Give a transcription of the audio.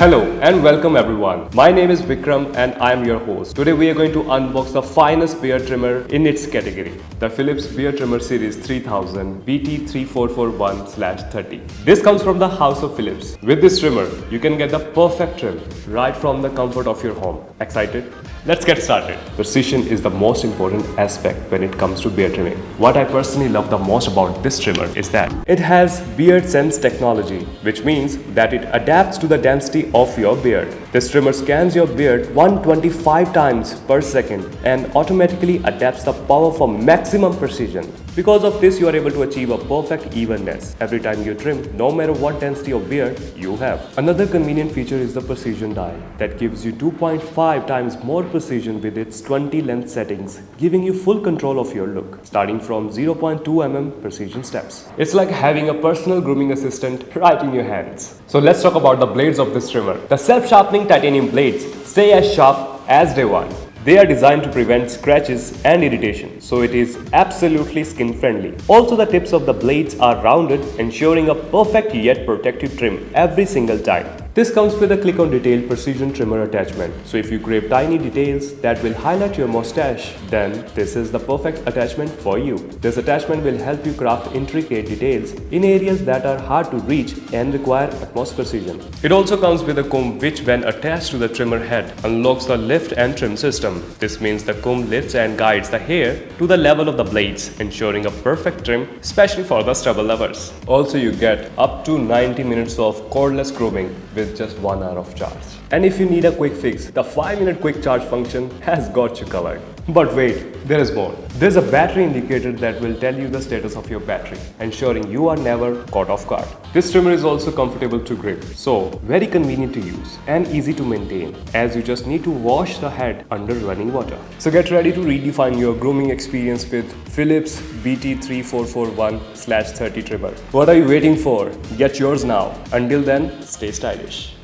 Hello and welcome everyone. My name is Vikram and I am your host. Today we are going to unbox the finest beard trimmer in its category, the Philips Beard Trimmer Series 3000 BT3441/30. This comes from the house of Philips. With this trimmer, you can get the perfect trim right from the comfort of your home. Excited? Let's get started. Precision is the most important aspect when it comes to beard trimming. What I personally love the most about this trimmer is that it has beard sense technology, which means that it adapts to the density of your beard. This trimmer scans your beard 125 times per second and automatically adapts the power for maximum precision. Because of this, you are able to achieve a perfect evenness every time you trim, no matter what density of beard you have. Another convenient feature is the precision dial that gives you 2.5 times more precision with its 20 length settings, giving you full control of your look, starting from 0.2 mm precision steps. It's like having a personal grooming assistant right in your hands. So let's talk about the blades of this trimmer. The self-sharpening titanium blades stay as sharp as they want. They are designed to prevent scratches and irritation, so it is absolutely skin friendly. Also, the tips of the blades are rounded, ensuring a perfect yet protective trim every single time. This comes with a click on detail precision trimmer attachment. So if you crave tiny details that will highlight your mustache, then this is the perfect attachment for you. This attachment will help you craft intricate details in areas that are hard to reach and require utmost precision. It also comes with a comb which, when attached to the trimmer head, unlocks the lift and trim system. This means the comb lifts and guides the hair to the level of the blades, ensuring a perfect trim, especially for the stubble lovers. Also, you get up to 90 minutes of cordless grooming with just 1 hour of charge. And if you need a quick fix, the 5-minute quick charge function has got you covered. But wait, there is more. There's a battery indicator that will tell you the status of your battery, ensuring you are never caught off guard. This trimmer is also comfortable to grip, so very convenient to use and easy to maintain, as you just need to wash the head under running water. So get ready to redefine your grooming experience with Philips BT3441/30 trimmer. What are you waiting for? Get yours now. Until then, stay stylish.